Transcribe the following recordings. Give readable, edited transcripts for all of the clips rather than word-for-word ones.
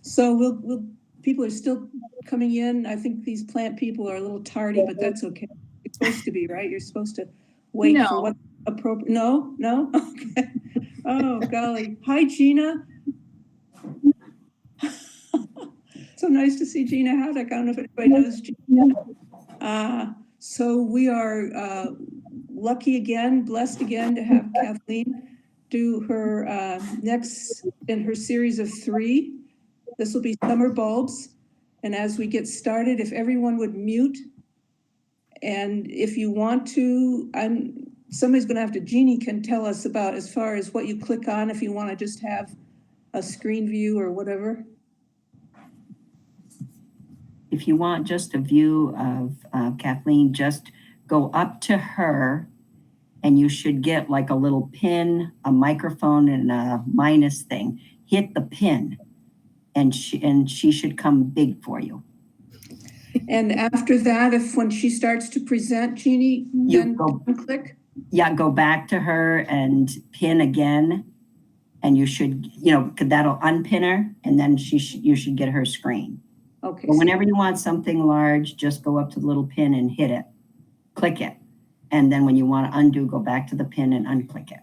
So we'll people are still coming in. I think these plant people are a little tardy, but that's okay. It's supposed to be, right? You're supposed to wait for what's appropriate. No? Okay. Oh, golly. Hi, Gina. So nice to see Gina Haddock. I don't know if anybody knows Gina. So we are lucky again, blessed again to have Kathleen do her next in her series of 3. This will be summer bulbs. And as we get started, if everyone would mute, and if you want to, somebody's going to have to, Jeannie can tell us about as far as what you click on if you want to just have a screen view or whatever. If you want just a view of Kathleen, just go up to her and you should get like a little pin, a microphone, and a minus thing. Hit the pin and she should come big for you. And after that, when she starts to present, Jeannie, then click? Yeah, go back to her and pin again. And you should, that'll unpin her and then you should get her screen. Okay. But whenever you want something large, just go up to the little pin and hit it, click it. And then when you want to undo, go back to the pin and unclick it.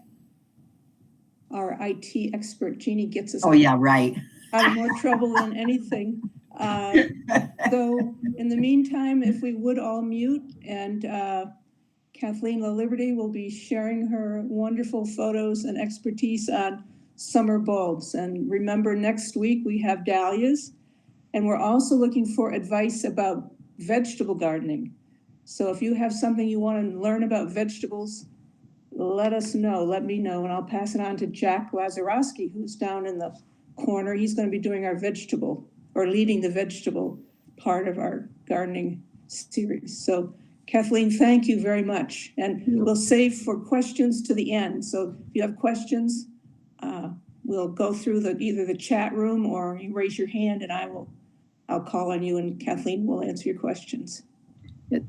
Our IT expert, Jeannie, gets us out of more trouble than anything. So in the meantime, if we would all mute, and Kathleen LaLiberty will be sharing her wonderful photos and expertise on summer bulbs. And remember, next week we have dahlias. And we're also looking for advice about vegetable gardening. So if you have something you want to learn about vegetables, let us know, let me know, and I'll pass it on to Jack Lazarowski, who's down in the corner. He's going to be doing our vegetable, or leading the vegetable part of our gardening series. So Kathleen, thank you very much. And we'll save for questions to the end. So if you have questions, we'll go through either the chat room or you raise your hand and I'll call on you and Kathleen will answer your questions.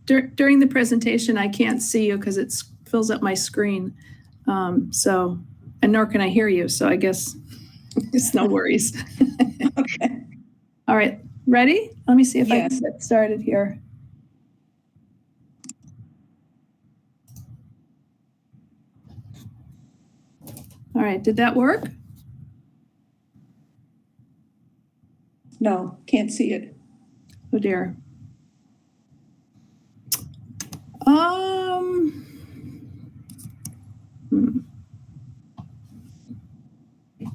During the presentation, I can't see you because it fills up my screen. And nor can I hear you. So I guess it's no worries. Okay. All right. Ready? Let me see if I can get started here. All right. Did that work? No, can't see it. Oh dear.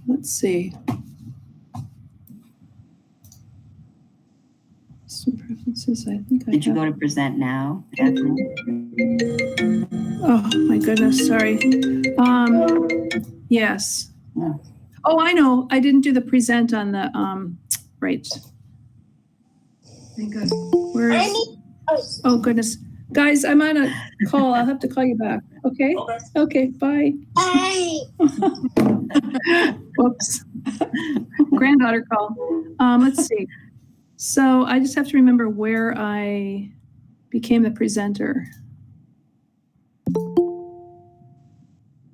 Let's see. Some preferences, I think. Did you go to present now, Kathleen? Oh my goodness, sorry. Yes. Yeah. Oh, I know. I didn't do the present on the right. Thank God. Oh goodness. Guys, I'm on a call. I'll have to call you back. Okay? Okay, bye. Bye. Whoops. Granddaughter call. Let's see. So I just have to remember where I became the presenter.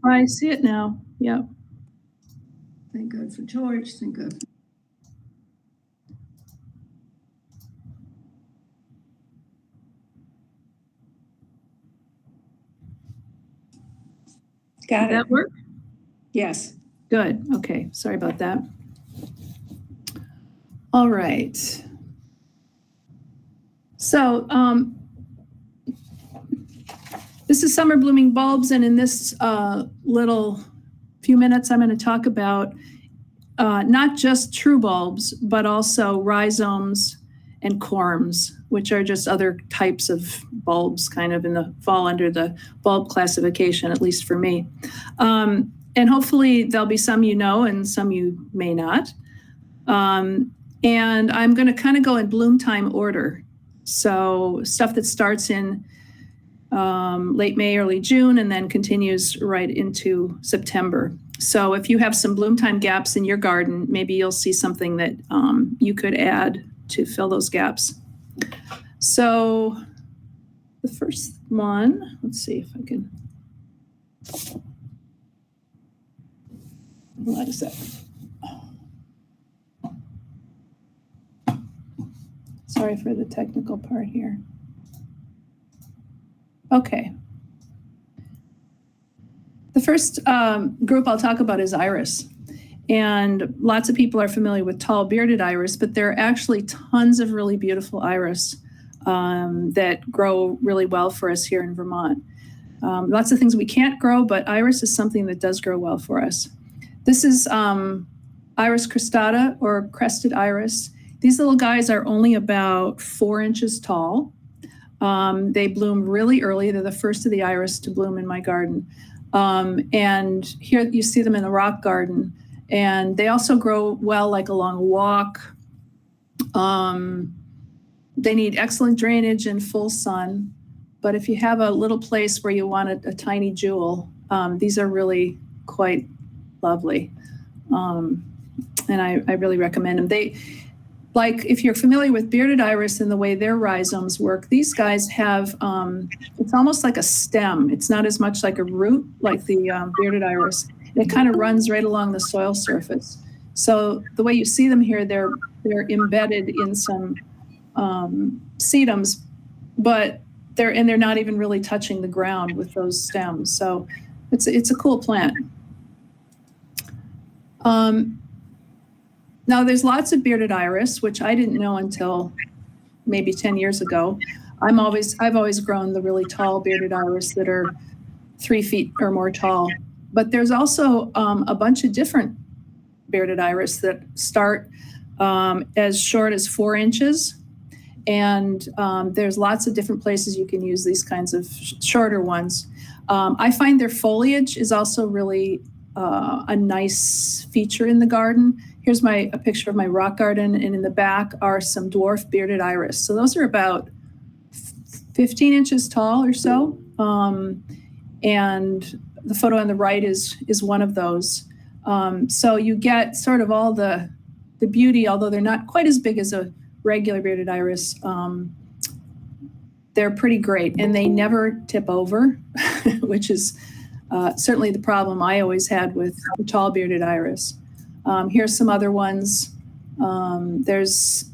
I see it now. Yep. Thank God for George. Thank God. Got it. Did that work? Yes. Good. Okay. Sorry about that. All right. So this is summer blooming bulbs, and in this little few minutes, I'm going to talk about not just true bulbs, but also rhizomes and corms, which are just other types of bulbs kind of fall under the bulb classification, at least for me. And hopefully there'll be some you know and some you may not. And I'm going to kind of go in bloom time order. So stuff that starts in late May, early June, and then continues right into September. So if you have some bloom time gaps in your garden, maybe you'll see something that you could add to fill those gaps. So the first one, let's see if I can. What is that? Sorry for the technical part here. Okay. The first group I'll talk about is iris. And lots of people are familiar with tall bearded iris, but there are actually tons of really beautiful iris that grow really well for us here in Vermont. Lots of things we can't grow, but iris is something that does grow well for us. This is iris cristata, or crested iris. These little guys are only about 4 inches tall. They bloom really early. They're the first of the iris to bloom in my garden. And here you see them in the rock garden. And they also grow well like along a walk. They need excellent drainage and full sun. But if you have a little place where you want a tiny jewel, these are really quite lovely. And I really recommend them. They, like, if you're familiar with bearded iris and the way their rhizomes work, these guys have, it's almost like a stem. It's not as much like a root like the bearded iris. It kind of runs right along the soil surface. So the way you see them here, they're embedded in some sedums, but they're not even really touching the ground with those stems. So it's a cool plant. Now there's lots of bearded iris, which I didn't know until maybe 10 years ago. I've always grown the really tall bearded iris that are 3 feet or more tall. But there's also a bunch of different bearded iris that start as short as 4 inches. And there's lots of different places you can use these kinds of shorter ones. I find their foliage is also really a nice feature in the garden. Here's a picture of my rock garden, and in the back are some dwarf bearded iris. So those are about 15 inches tall or so. And the photo on the right is one of those. So you get sort of all the beauty, although they're not quite as big as a regular bearded iris. They're pretty great, and they never tip over, which is certainly the problem I always had with the tall bearded iris. Here's some other ones. Iris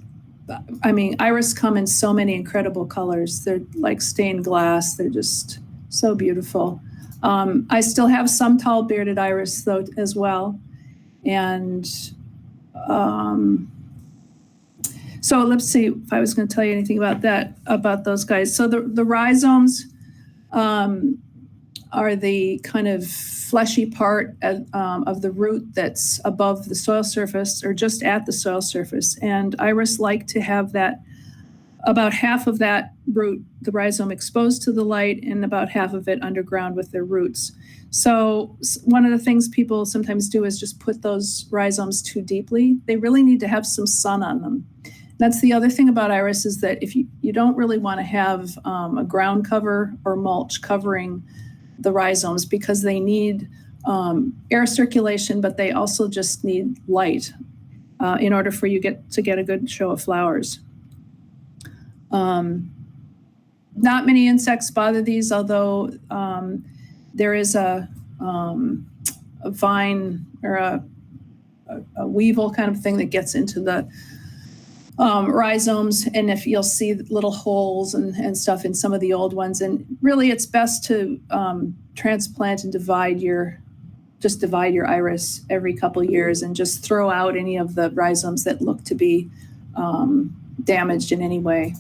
come in so many incredible colors. They're like stained glass. They're just so beautiful. I still have some tall bearded iris though as well. And so let's see if I was going to tell you anything about those guys. So the rhizomes are the kind of fleshy part of the root that's above the soil surface or just at the soil surface. And iris like to have that, about half of that root, the rhizome, exposed to the light, and about half of it underground with their roots. So one of the things people sometimes do is just put those rhizomes too deeply. They really need to have some sun on them. That's the other thing about iris, is that if you don't really want to have a ground cover or mulch covering the rhizomes, because they need air circulation, but they also just need light in order for you to get a good show of flowers. Not many insects bother these, although there is a vine or a weevil kind of thing that gets into the rhizomes, and if you'll see little holes and stuff in some of the old ones, and really it's best to transplant and divide your iris every couple years, and just throw out any of the rhizomes that look to be damaged in any way.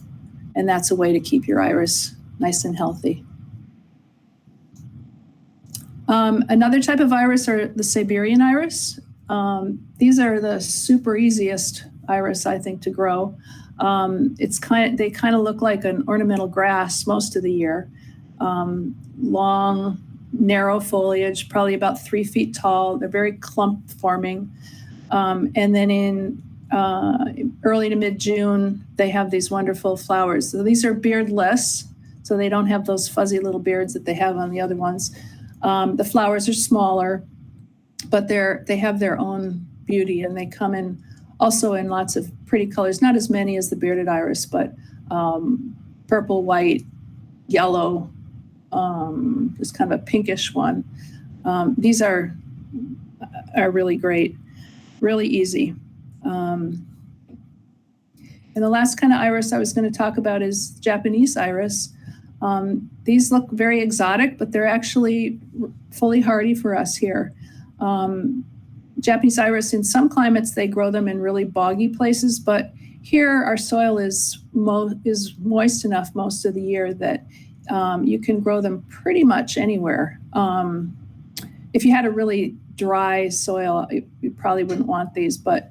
And that's a way to keep your iris nice and healthy. Another type of iris are the Siberian iris. These are the super easiest iris, I think, to grow. They kind of look like an ornamental grass most of the year. Long, narrow foliage, probably about 3 feet tall. They're very clump forming. And then in early to mid-June, they have these wonderful flowers. So these are beardless, so they don't have those fuzzy little beards that they have on the other ones. The flowers are smaller, but they have their own beauty, and they come in also in lots of pretty colors, not as many as the bearded iris, but purple, white, yellow, just kind of a pinkish one. These are really great, really easy. And the last kind of iris I was going to talk about is Japanese iris. These look very exotic, but they're actually fully hardy for us here. Japanese iris, in some climates, they grow them in really boggy places, but here our soil is moist enough most of the year that you can grow them pretty much anywhere. If you had a really dry soil, you probably wouldn't want these, but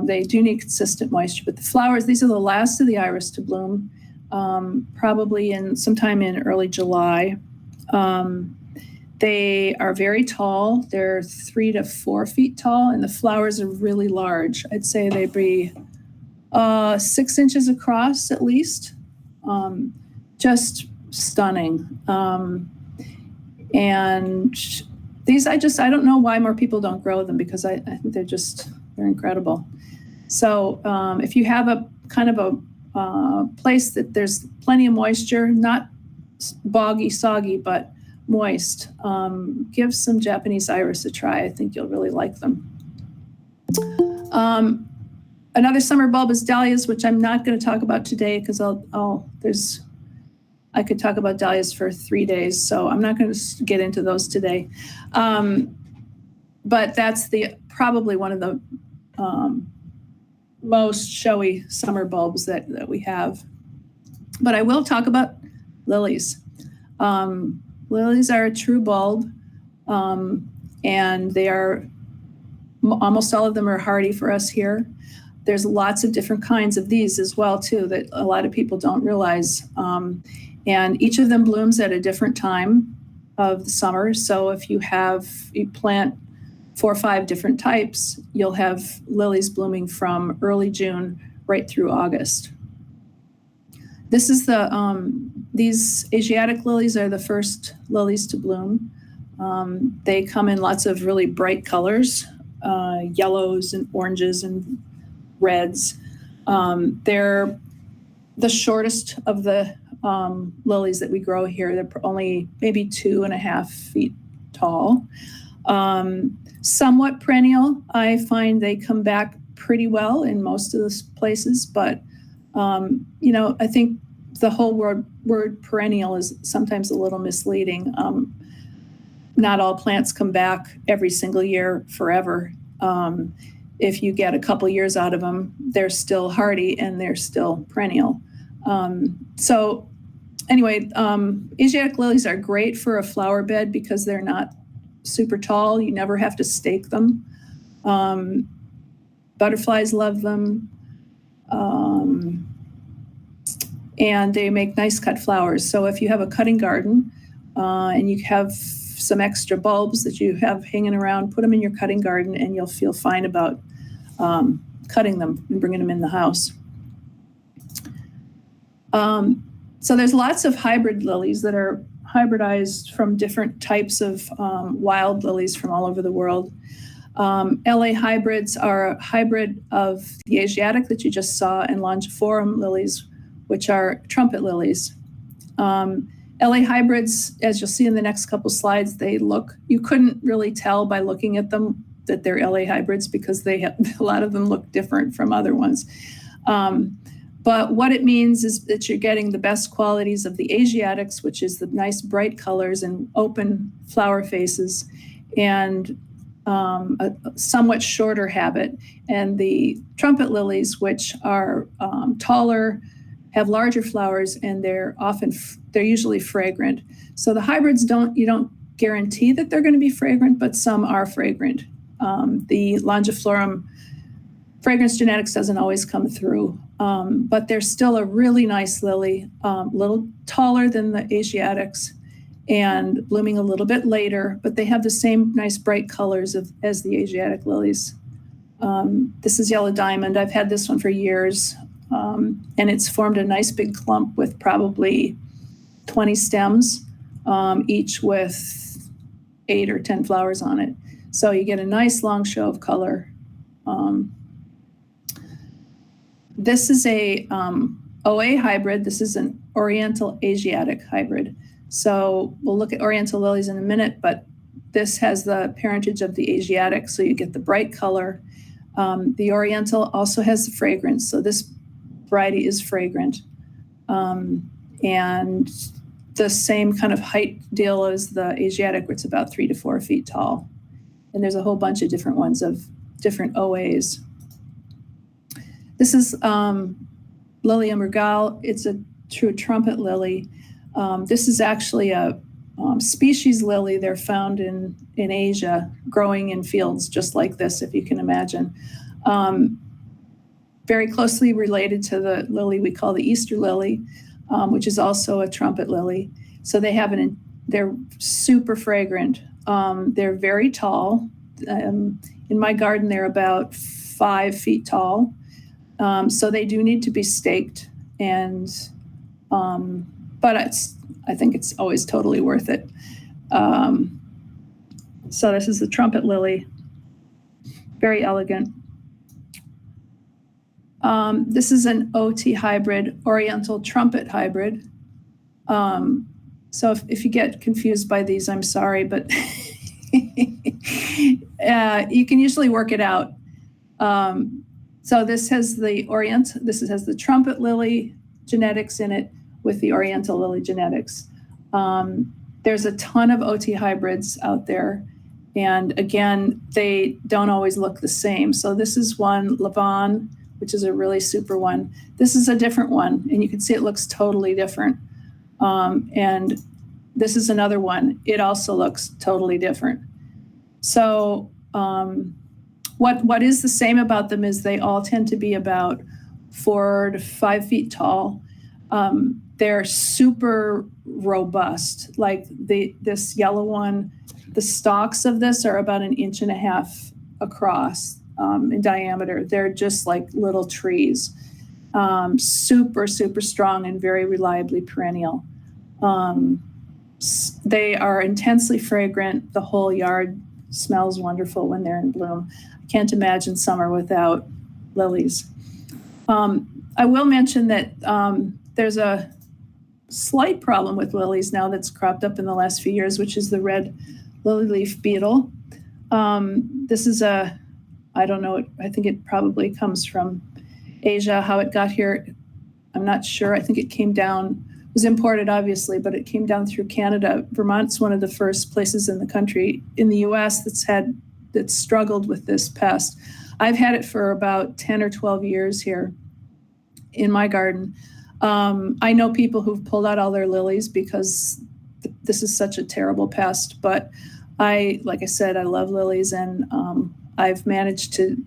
they do need consistent moisture. But the flowers, these are the last of the iris to bloom, probably sometime in early July. They are very tall. They're 3 to 4 feet tall, and the flowers are really large. I'd say they'd be 6 inches across at least. Just stunning. And these, I don't know why more people don't grow them, because I think they're incredible. So if you have a kind of a place that there's plenty of moisture, not boggy, soggy, but moist, give some Japanese iris a try. I think you'll really like them. Another summer bulb is dahlias, which I'm not going to talk about today because I could talk about dahlias for 3 days, so I'm not going to get into those today. But that's probably one of the most showy summer bulbs that we have. But I will talk about lilies. Lilies are a true bulb, and they are, almost all of them are hardy for us here. There's lots of different kinds of these as well, too, that a lot of people don't realize. And each of them blooms at a different time of the summer. So if you plant 4 or 5 different types, you'll have lilies blooming from early June right through August. This is these Asiatic lilies are the first lilies to bloom. They come in lots of really bright colors, yellows and oranges and reds. They're the shortest of the lilies that we grow here. They're only maybe 2.5 feet tall. Somewhat perennial. I find they come back pretty well in most of the places, but I think the whole word perennial is sometimes a little misleading. Not all plants come back every single year forever. If you get a couple years out of them, they're still hardy and they're still perennial. So anyway, Asiatic lilies are great for a flower bed because they're not super tall. You never have to stake them. Butterflies love them. And they make nice cut flowers. So if you have a cutting garden and you have some extra bulbs that you have hanging around, put them in your cutting garden and you'll feel fine about cutting them and bringing them in the house. So there's lots of hybrid lilies that are hybridized from different types of wild lilies from all over the world. LA hybrids are a hybrid of the Asiatic that you just saw and Longiforum lilies, which are trumpet lilies. LA hybrids, as you'll see in the next couple slides, you couldn't really tell by looking at them that they're LA hybrids because a lot of them look different from other ones. But what it means is that you're getting the best qualities of the Asiatics, which is the nice bright colors and open flower faces, and a somewhat shorter habit. And the trumpet lilies, which are taller, have larger flowers, and they're usually fragrant. So the hybrids you don't guarantee that they're going to be fragrant, but some are fragrant. The Longiflorum fragrance genetics doesn't always come through, but they're still a really nice lily, a little taller than the Asiatics and blooming a little bit later, but they have the same nice bright colors as the Asiatic lilies. This is yellow diamond. I've had this one for years, and it's formed a nice big clump with probably 20 stems, each with 8 or 10 flowers on it. So you get a nice long show of color. This is a OA hybrid. This is an Oriental Asiatic hybrid. So we'll look at Oriental lilies in a minute, but this has the parentage of the Asiatic, so you get the bright color. The Oriental also has the fragrance. So this variety is fragrant. And the same kind of height deal as the Asiatic, where it's about 3 to 4 feet tall. And there's a whole bunch of different ones of different OAs. This is Lilia murgal. It's a true trumpet lily. This is actually a species lily. They're found in Asia, growing in fields just like this, if you can imagine. Very closely related to the lily we call the Easter lily, which is also a trumpet lily. So they're super fragrant. They're very tall. In my garden, they're about 5 feet tall. So they do need to be staked, but I think it's always totally worth it. So this is the trumpet lily, very elegant. This is an OT hybrid, Oriental trumpet hybrid. So if you get confused by these, I'm sorry, but you can usually work it out. So this has the has the trumpet lily genetics in it with the Oriental lily genetics. There's a ton of OT hybrids out there. And again, they don't always look the same. So this is one, Levon, which is a really super one. This is a different one, and you can see it looks totally different. And this is another one. It also looks totally different. So what is the same about them is they all tend to be about 4 to 5 feet tall. They're super robust. Like this yellow one, the stalks of this are about 1.5 inches across in diameter. They're just like little trees. Super, super strong and very reliably perennial. They are intensely fragrant. The whole yard smells wonderful when they're in bloom. I can't imagine summer without lilies. I will mention that there's a slight problem with lilies now that's cropped up in the last few years, which is the red lily leaf beetle. This is I don't know, I think it probably comes from Asia. How it got here, I'm not sure. I think it came down, was imported obviously, but it came down through Canada. Vermont's one of the first places in the country, in the US, that's struggled with this pest. I've had it for about 10 or 12 years here in my garden. I know people who've pulled out all their lilies because this is such a terrible pest, but like I said, I love lilies, and I've managed to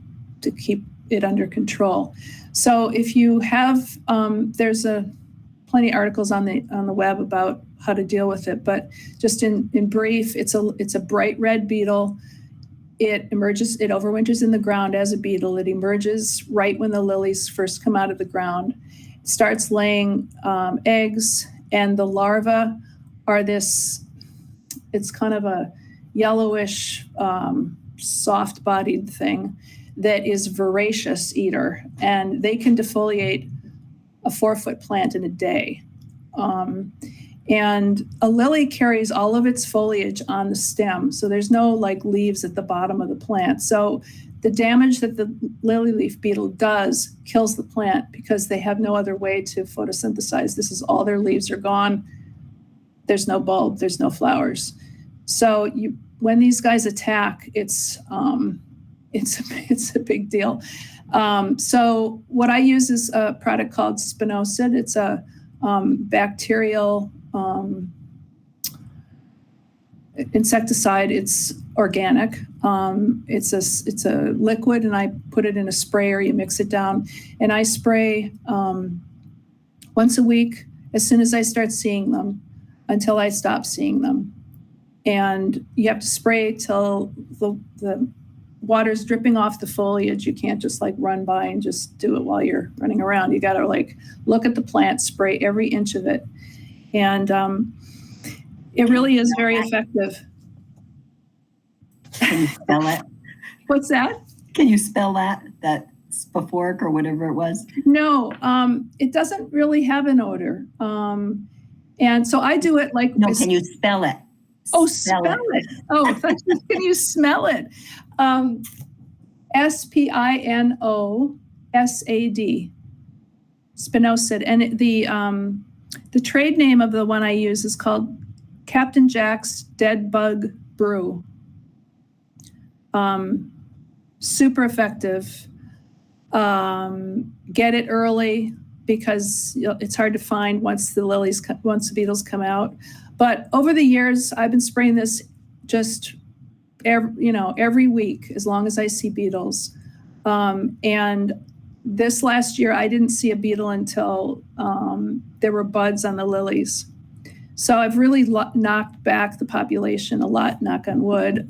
keep it under control. So if you have, there's plenty of articles on the web about how to deal with it, but just in brief, it's a bright red beetle. It overwinters in the ground as a beetle. It emerges right when the lilies first come out of the ground. It starts laying eggs, and the larvae are it's kind of a yellowish, soft-bodied thing that is voracious eater, and they can defoliate a 4-foot plant in a day. And a lily carries all of its foliage on the stem, so there's no like leaves at the bottom of the plant. So the damage that the lily leaf beetle does kills the plant because they have no other way to photosynthesize. This is all their leaves are gone. There's no bulb, there's no flowers. So when these guys attack, it's a big deal. So what I use is a product called spinosad. It's a bacterial insecticide. It's organic. It's a liquid, and I put it in a sprayer. You mix it down, and I spray once a week as soon as I start seeing them until I stop seeing them. And you have to spray till the water's dripping off the foliage. You can't just like run by and just do it while you're running around. You got to like look at the plant, spray every inch of it. And it really is very effective. Can you spell it? What's that? Can you spell that Spafork or whatever it was? No, it doesn't really have an odor. And so I do it like. No, can you spell it? Oh, spell it. Oh, can you smell it? Spinosad. spinosad. And the trade name of the one I use is called Captain Jack's Dead Bug Brew. Super effective. Get it early because it's hard to find once the beetles come out. But over the years, I've been spraying this just every week as long as I see beetles. And this last year, I didn't see a beetle until there were buds on the lilies. So I've really knocked back the population a lot, knock on wood.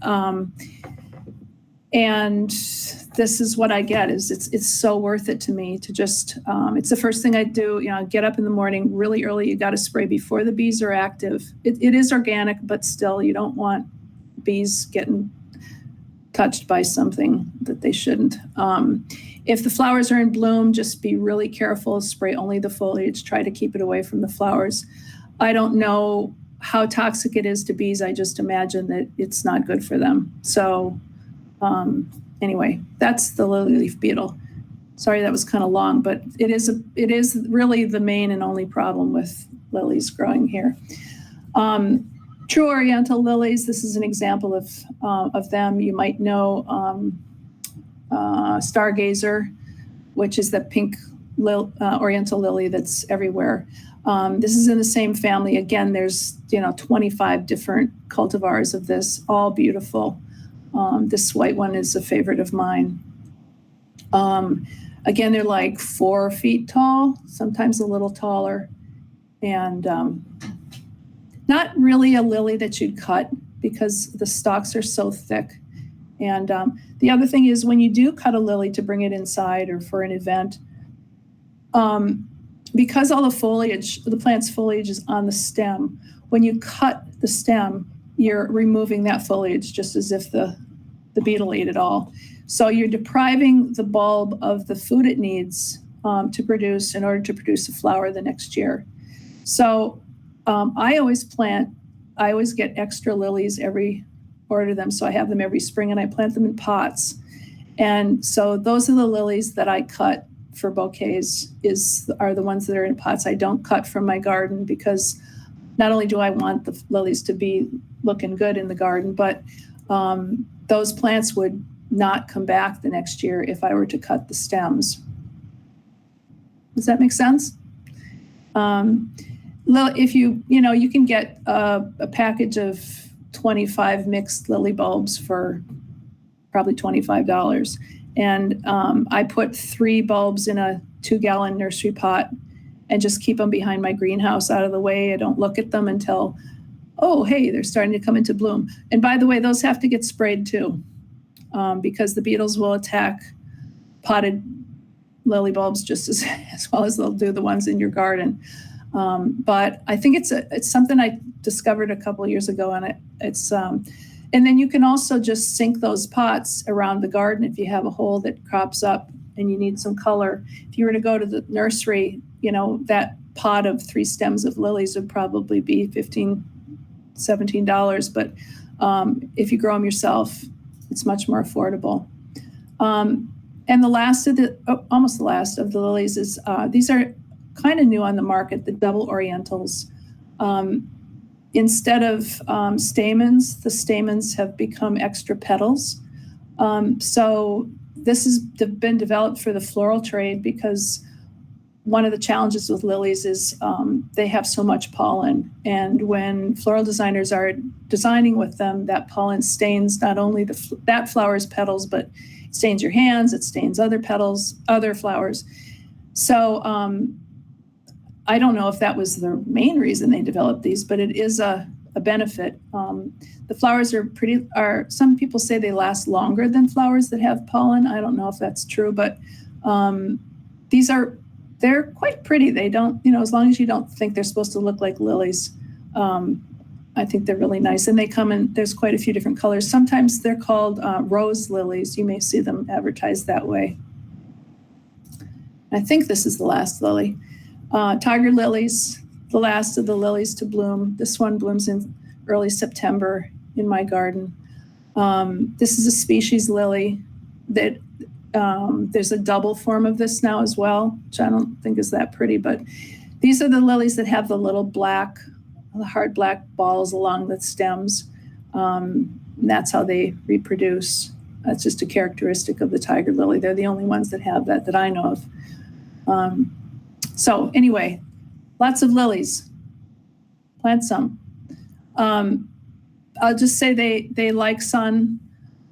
And this is what I get is it's so worth it to me to just, it's the first thing I do, get up in the morning really early. You got to spray before the bees are active. It is organic, but still you don't want bees getting touched by something that they shouldn't. If the flowers are in bloom, just be really careful, spray only the foliage, try to keep it away from the flowers. I don't know how toxic it is to bees. I just imagine that it's not good for them. So anyway, that's the lily leaf beetle. Sorry, that was kind of long, but it is really the main and only problem with lilies growing here. True Oriental lilies, this is an example of them. You might know Stargazer, which is the pink Oriental lily that's everywhere. This is in the same family. Again, there's 25 different cultivars of this, all beautiful. This white one is a favorite of mine. Again, they're like 4 feet tall, sometimes a little taller, and not really a lily that you'd cut because the stalks are so thick. And the other thing is when you do cut a lily to bring it inside or for an event, because all the plant's foliage is on the stem, when you cut the stem, you're removing that foliage just as if the beetle ate it all. So you're depriving the bulb of the food it needs to produce in order to produce a flower the next year. So I always get extra lilies order them. So I have them every spring and I plant them in pots. And so those are the lilies that I cut for bouquets are the ones that are in pots. I don't cut from my garden because not only do I want the lilies to be looking good in the garden, but those plants would not come back the next year if I were to cut the stems. Does that make sense? If you can get a package of 25 mixed lily bulbs for probably $25. And I put 3 bulbs in a 2-gallon nursery pot and just keep them behind my greenhouse out of the way. I don't look at them until, oh, hey, they're starting to come into bloom. And by the way, those have to get sprayed too, because the beetles will attack potted lily bulbs just as well as they'll do the ones in your garden. But I think it's something I discovered a couple of years ago, and it's and then you can also just sink those pots around the garden if you have a hole that crops up and you need some color. If you were to go to the nursery, that pot of 3 stems of lilies would probably be $15, $17. But if you grow them yourself, it's much more affordable. And almost the last of the lilies is, these are kind of new on the market, the double orientals. Instead of stamens, the stamens have become extra petals. So this has been developed for the floral trade because one of the challenges with lilies is they have so much pollen. And when floral designers are designing with them, that pollen stains not only that flower's petals, but it stains your hands, it stains other petals, other flowers. So I don't know if that was the main reason they developed these, but it is a benefit. The flowers some people say they last longer than flowers that have pollen. I don't know if that's true, but they're quite pretty. They don't, as long as you don't think they're supposed to look like lilies, I think they're really nice. And they come in, there's quite a few different colors. Sometimes they're called rose lilies. You may see them advertised that way. I think this is the last lily. Tiger lilies, the last of the lilies to bloom. This one blooms in early September in my garden. This is a species lily that There's a double form of this now as well, which I don't think is that pretty, but these are the lilies that have the little black, the hard black balls along the stems. And that's how they reproduce. That's just a characteristic of the tiger lily. They're the only ones that have that I know of. So anyway, lots of lilies. Plant some. I'll just say they like sun,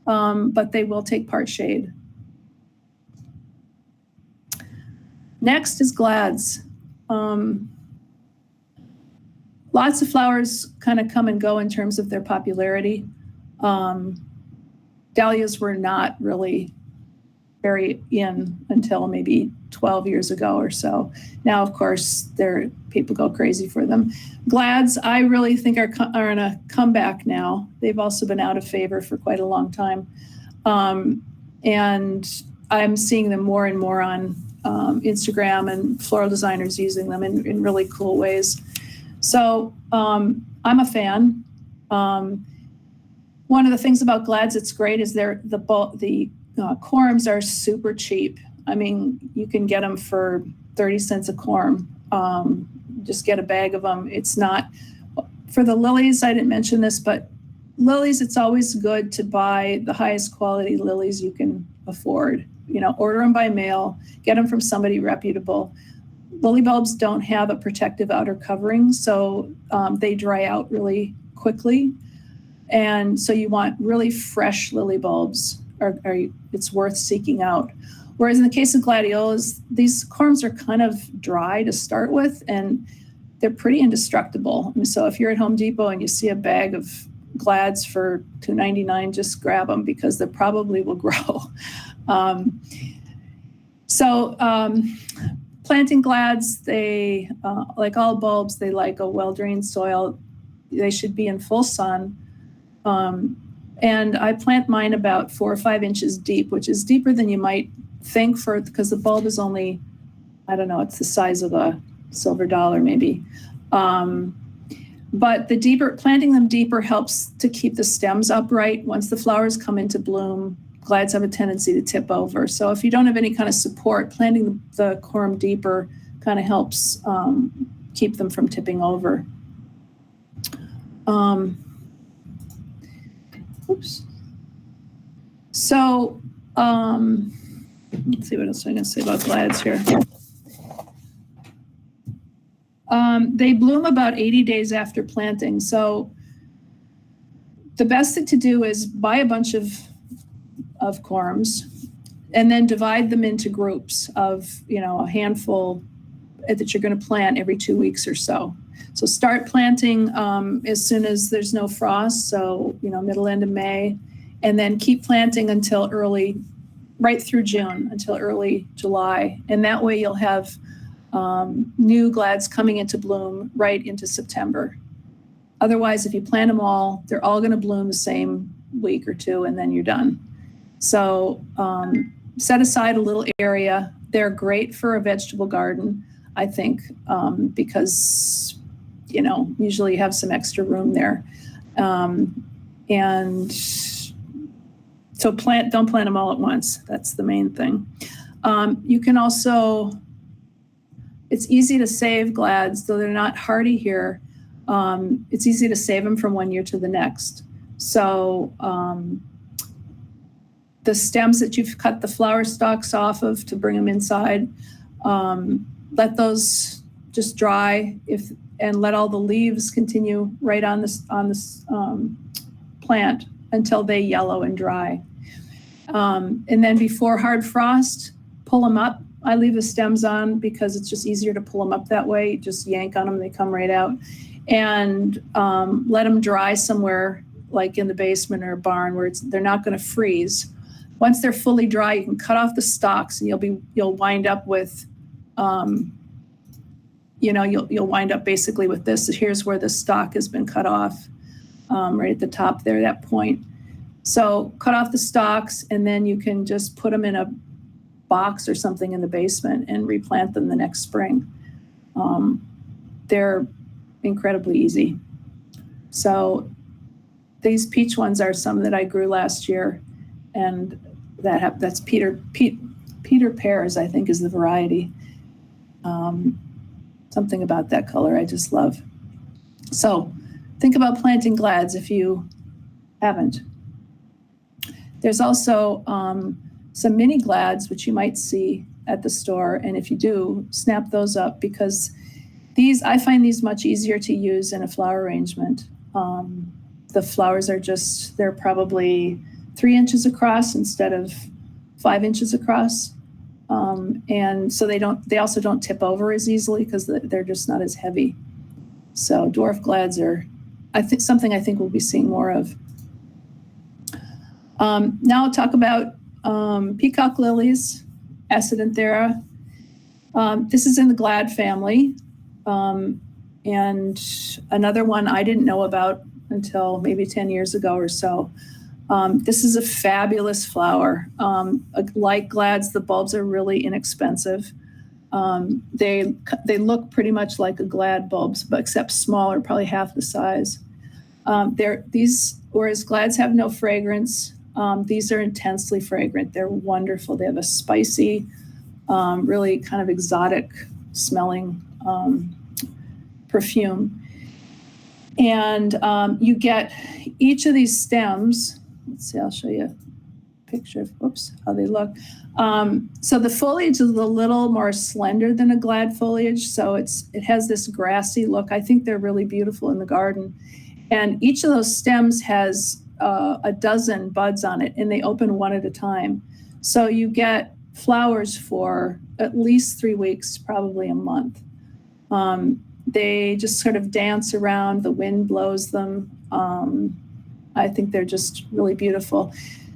but they will take part shade. Next is glads. Lots of flowers kind of come and go in terms of their popularity. Dahlias were not really very in until maybe 12 years ago or so. Now, of course, people go crazy for them. Glads, I really think are in a comeback now. They've also been out of favor for quite a long time. And I'm seeing them more and more on Instagram, and floral designers using them in really cool ways. So I'm a fan. One of the things about glads that's great is the corms are super cheap. I mean, you can get them for 30 cents a corm. Just get a bag of them. It's not, for the lilies, I didn't mention this, but lilies, it's always good to buy the highest quality lilies you can afford. Order them by mail, get them from somebody reputable. Lily bulbs don't have a protective outer covering, so they dry out really quickly. And so you want really fresh lily bulbs, or it's worth seeking out. Whereas in the case of gladiolas, these corms are kind of dry to start with, and they're pretty indestructible. And so if you're at Home Depot and you see a bag of glads for $2.99, just grab them because they probably will grow. Planting glads, they, like all bulbs, they like a well-drained soil. They should be in full sun. And I plant mine about 4 or 5 inches deep, which is deeper than you might think because the bulb is only, I don't know, it's the size of a silver dollar maybe. But planting them deeper helps to keep the stems upright. Once the flowers come into bloom, glads have a tendency to tip over. So if you don't have any kind of support, planting the corm deeper kind of helps keep them from tipping over. So let's see what else I'm going to say about glads here. They bloom about 80 days after planting. So the best thing to do is buy a bunch of corms and then divide them into groups of, a handful that you're going to plant every 2 weeks or so. So start planting as soon as there's no frost. So, middle end of May, and then keep planting until right through June, until early July. And that way you'll have new glads coming into bloom right into September. Otherwise, if you plant them all, they're all going to bloom the same week or two, and then you're done. So set aside a little area. They're great for a vegetable garden, I think, because, usually you have some extra room there. And so don't plant them all at once. That's the main thing. You can also, it's easy to save glads, though they're not hardy here. It's easy to save them from one year to the next. So the stems that you've cut the flower stalks off of to bring them inside, let those just dry and let all the leaves continue right on this plant until they yellow and dry. And then before hard frost, pull them up. I leave the stems on because it's just easier to pull them up that way. Just yank on them, they come right out. And let them dry somewhere like in the basement or a barn where they're not going to freeze. Once they're fully dry, you can cut off the stalks, and you'll wind up with, you'll wind up basically with this. Here's where the stalk has been cut off, right at the top there, that point. So cut off the stalks, and then you can just put them in a box or something in the basement and replant them the next spring. They're incredibly easy. So these peach ones are some that I grew last year, and that's Peter pears, I think, is the variety. Something about that color I just love. So think about planting glads if you haven't. There's also some mini glads, which you might see at the store. And if you do, snap those up, because I find these much easier to use in a flower arrangement. The flowers they're probably 3 inches across instead of 5 inches across. And so they also don't tip over as easily because they're just not as heavy. So dwarf glads are, something I think we'll be seeing more of. Now I'll talk about peacock lilies, Acidanthera. This is in the glad family. And another one I didn't know about until maybe 10 years ago or so. This is a fabulous flower. Like glads, the bulbs are really inexpensive. They look pretty much like a glad bulbs, but except smaller, probably half the size. Whereas glads have no fragrance, these are intensely fragrant. They're wonderful. They have a spicy, really kind of exotic smelling perfume. And you get each of these stems. Let's see, I'll show you a picture of, how they look. So the foliage is a little more slender than a glad foliage. So it has this grassy look. I think they're really beautiful in the garden. And each of those stems has a dozen buds on it, and they open one at a time. So you get flowers for at least 3 weeks, probably a month. They just sort of dance around, the wind blows them. I think they're just really beautiful.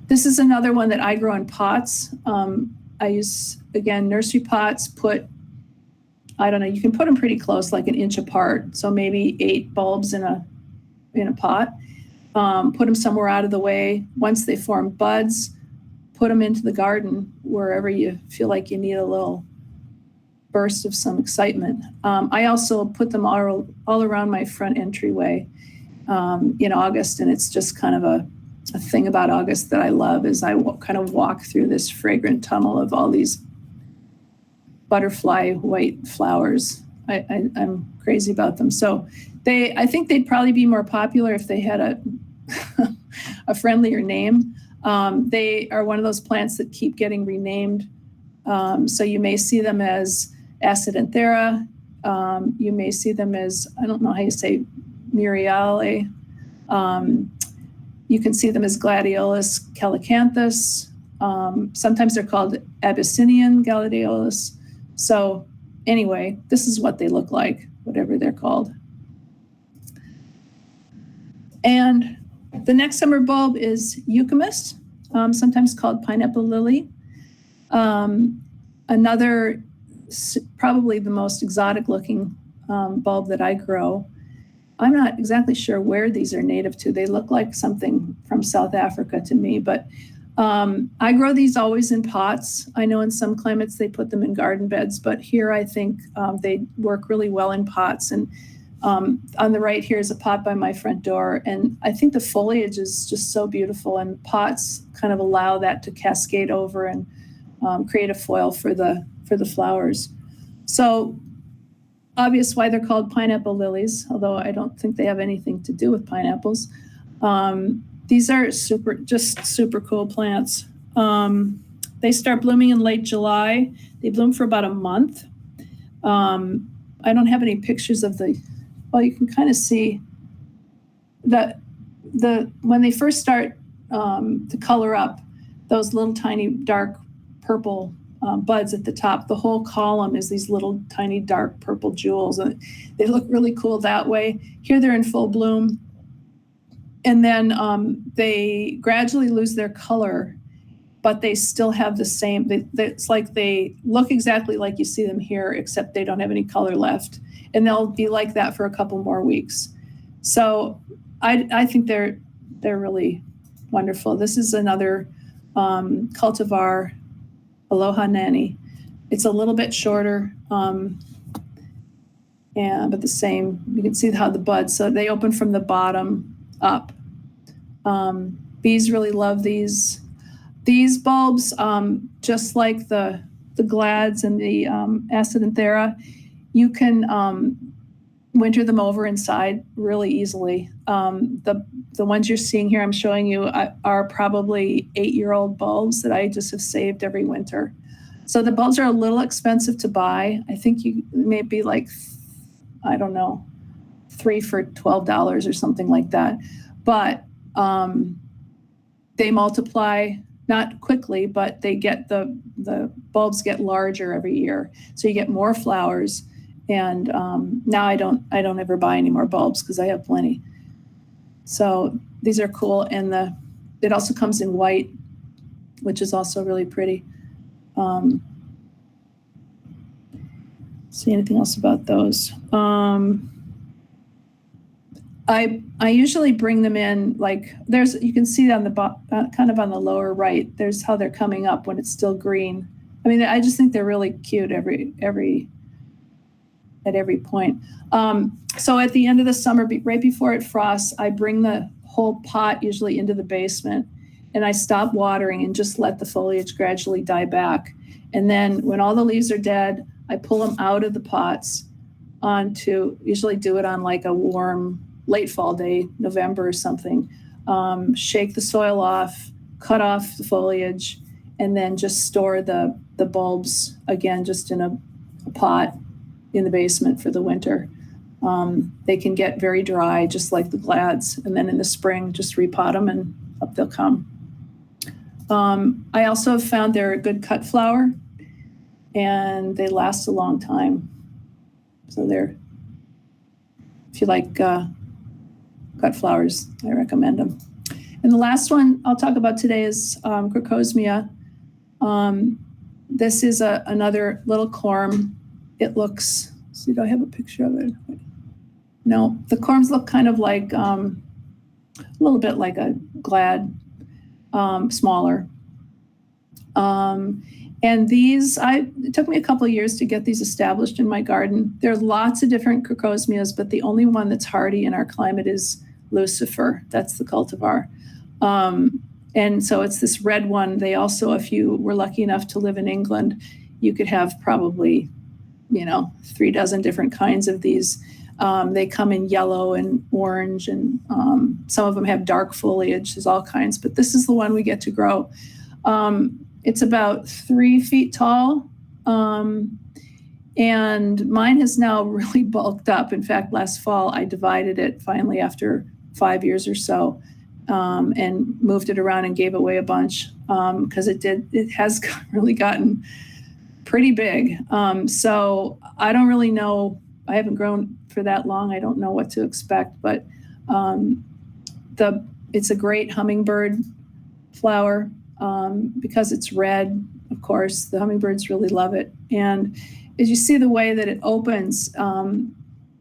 This is another one that I grow in pots. I use, again, nursery pots, I don't know, you can put them pretty close, like an inch apart. So maybe 8 bulbs in a pot. Put them somewhere out of the way. Once they form buds, put them into the garden wherever you feel like you need a little burst of some excitement. I also put them all around my front entryway in August, and it's just kind of a thing about August that I love is I kind of walk through this fragrant tunnel of all these butterfly white flowers. I'm crazy about them. So I think they'd probably be more popular if they had a friendlier name. They are one of those plants that keep getting renamed. So you may see them as Acidanthera. You may see them as, I don't know how you say, Muriale. You can see them as Gladiolus calicanthus. Sometimes they're called Abyssinian gladiolus. So anyway, this is what they look like, whatever they're called. And the next summer bulb is eucomis, sometimes called pineapple lily. Another, probably the most exotic looking bulb that I grow. I'm not exactly sure where these are native to. They look like something from South Africa to me, but I grow these always in pots. I know in some climates they put them in garden beds, but here I think they work really well in pots. And on the right here is a pot by my front door, and I think the foliage is just so beautiful, and pots kind of allow that to cascade over and create a foil for the flowers. So obvious why they're called pineapple lilies, although I don't think they have anything to do with pineapples. These are super cool plants. They start blooming in late July. They bloom for about a month. I don't have any pictures of well, you can kind of see that when they first start to color up, those little tiny dark purple buds at the top, the whole column is these little tiny dark purple jewels, and they look really cool that way. Here they're in full bloom, and then they gradually lose their color, but they still have the same, it's like they look exactly like you see them here, except they don't have any color left, and they'll be like that for a couple more weeks. So I think they're really wonderful. This is another cultivar, Aloha Nanny. It's a little bit shorter, but the same. You can see how the buds, so they open from the bottom up. Bees really love these. These bulbs, just like the glads and the acidanthera, you can winter them over inside really easily. The ones you're seeing here, I'm showing you, are probably 8-year-old bulbs that I just have saved every winter. So the bulbs are a little expensive to buy. I think you maybe like, I don't know, 3 for $12 or something like that. But they multiply not quickly, but they get the bulbs get larger every year. So you get more flowers. And now I don't ever buy any more bulbs because I have plenty. So these are cool. And it also comes in white, which is also really pretty. See anything else about those? I usually bring them in, like you can see on the kind of on the lower right, there's how they're coming up when it's still green. I mean, I just think they're really cute at every point. So at the end of the summer, right before it frosts, I bring the whole pot usually into the basement, and I stop watering and just let the foliage gradually die back. And then when all the leaves are dead, I pull them out of the pots usually do it on like a warm late fall day, November or something. Shake the soil off, cut off the foliage, and then just store the bulbs again, just in a pot in the basement for the winter. They can get very dry, just like the glads. And then in the spring, just repot them and up they'll come. I also have found they're a good cut flower, and they last a long time. So if you like cut flowers, I recommend them. And the last one I'll talk about today is crocosmia. This is another little corm. It looks, see, do I have a picture of it? No, the corms look kind of like a little bit like a glad, smaller. And these, it took me a couple of years to get these established in my garden. There are lots of different crocosmias, but the only one that's hardy in our climate is Lucifer. That's the cultivar. And so it's this red one. They also, if you were lucky enough to live in England, you could have probably, 3 dozen different kinds of these. They come in yellow and orange, and some of them have dark foliage. There's all kinds, but this is the one we get to grow. It's about 3 feet tall, and mine has now really bulked up. In fact, last fall, I divided it finally after 5 years or so, and moved it around and gave away a bunch because it has really gotten pretty big. So I don't really know. I haven't grown for that long. I don't know what to expect, but it's a great hummingbird flower. Because it's red, of course, the hummingbirds really love it. And as you see the way that it opens,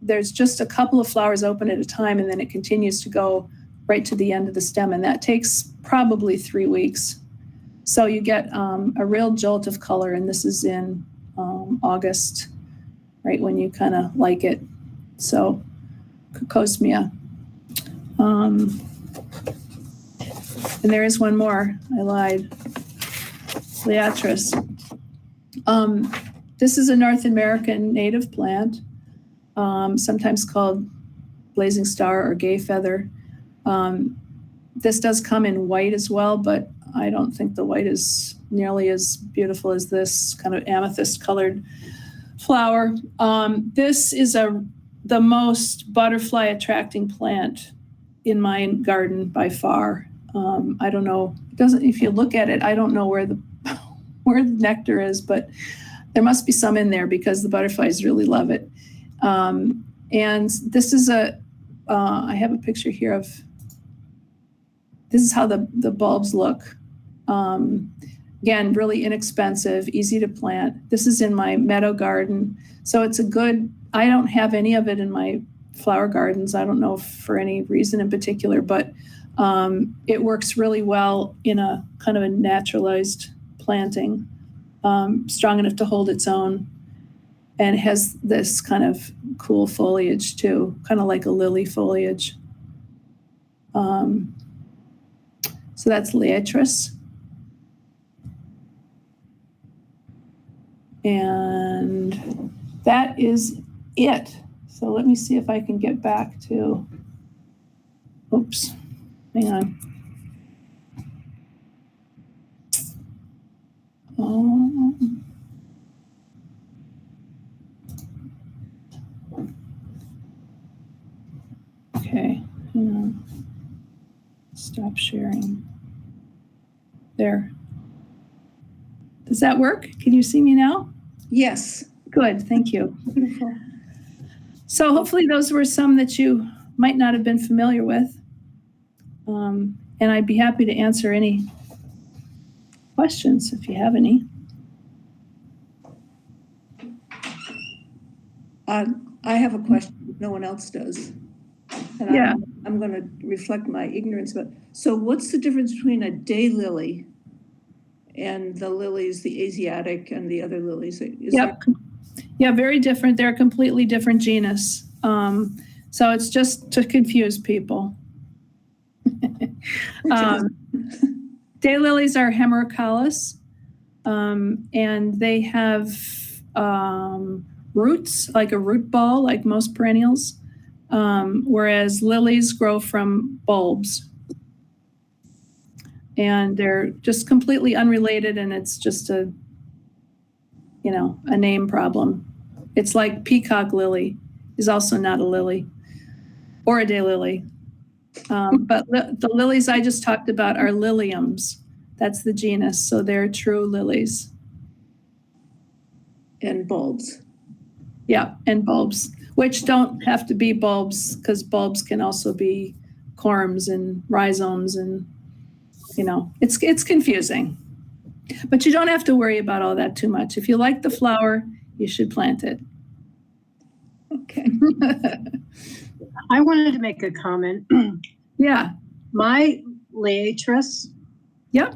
there's just a couple of flowers open at a time, and then it continues to go right to the end of the stem, and that takes probably 3 weeks. So you get a real jolt of color, and this is in August, right when you kind of like it. So crocosmia. And there is one more. I lied. Liatris. This is a North American native plant, sometimes called blazing star or gay feather. This does come in white as well, but I don't think the white is nearly as beautiful as this kind of amethyst colored flower. This is the most butterfly attracting plant in my garden by far. I don't know. If you look at it, I don't know where the nectar is, but there must be some in there because the butterflies really love it. And this is I have a picture here of, this is how the bulbs look. Again, really inexpensive, easy to plant. This is in my meadow garden. So it's I don't have any of it in my flower gardens. I don't know for any reason in particular, but it works really well in a kind of a naturalized planting, strong enough to hold its own. And it has this kind of cool foliage too, kind of like a lily foliage. So that's Liatris. And that is it. So let me see if I can get back to, oops, hang on. Okay, hang on. Stop sharing. There. Does that work? Can you see me now? Yes. Good, thank you. Beautiful. So hopefully those were some that you might not have been familiar with. And I'd be happy to answer any questions if you have any. I have a question. No one else does. And Yeah. I'm going to reflect my ignorance. But so what's the difference between a daylily and the lilies, the Asiatic and the other lilies? Yep. Yeah, very different. They're a completely different genus. So it's just to confuse people. Daylilies are hemerocallis, and they have roots, like a root ball, like most perennials, whereas lilies grow from bulbs. And they're just completely unrelated, and it's just a name problem. It's like peacock lily is also not a lily or a daylily. But the lilies I just talked about are liliums. That's the genus, so they're true lilies. And bulbs. Yeah, and bulbs, which don't have to be bulbs, because bulbs can also be corms and rhizomes, and it's confusing. But you don't have to worry about all that too much. If you like the flower, you should plant it. Okay. I wanted to make a comment. Yeah. My liatris. Yeah.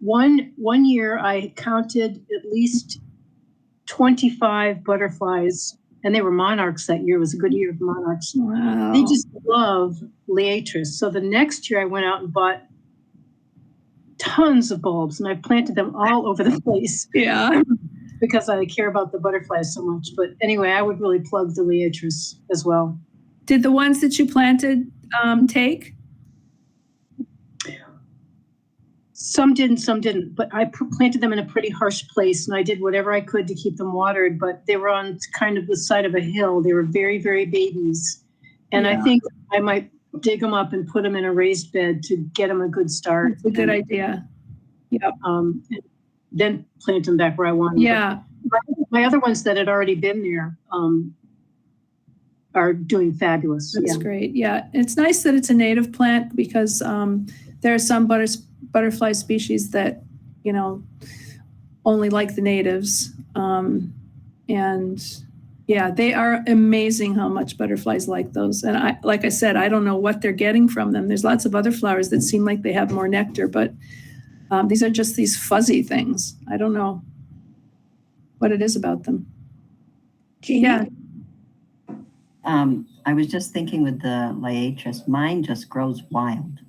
One year I counted at least 25 butterflies, and they were monarchs that year. It was a good year for monarchs. Wow. They just love liatris. So the next year I went out and bought tons of bulbs, and I planted them all over the place. Yeah. Because I care about the butterflies so much. But anyway, I would really plug the liatris as well. Did the ones that you planted take? Some didn't, some didn't. But I planted them in a pretty harsh place, and I did whatever I could to keep them watered. But they were on kind of the side of a hill. They were very, very babies. And Yeah. I think I might dig them up and put them in a raised bed to get them a good start. That's a good idea. Yep. Then plant them back where I want them. Yeah. But my other ones that had already been there are doing fabulous. That's great. Yeah. It's nice that it's a native plant, because there are some butterfly species that, only like the natives. And yeah, they are amazing how much butterflies like those. And like I said, I don't know what they're getting from them. There's lots of other flowers that seem like they have more nectar, but these are just these fuzzy things. I don't know what it is about them. Jeannie? Yeah. I was just thinking with the liatris, mine just grows wild.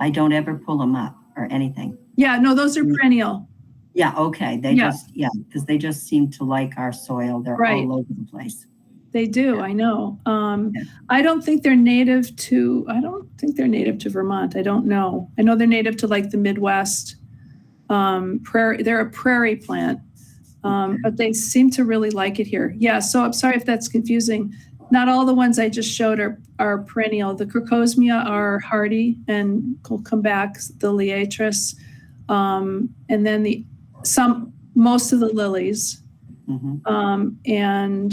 I don't ever pull them up or anything. Yeah, no, those are perennial. Yeah, okay. Because they just seem to like our soil. They're Right. all over the place. They do, I know. I don't think they're native to Vermont. I don't know. I know they're native to like the Midwest. Prairie. They're a prairie plant, but they seem to really like it here. Yeah, so I'm sorry if that's confusing. Not all the ones I just showed are perennial. The crocosmia are hardy and will come back, the liatris, and then most of the lilies, and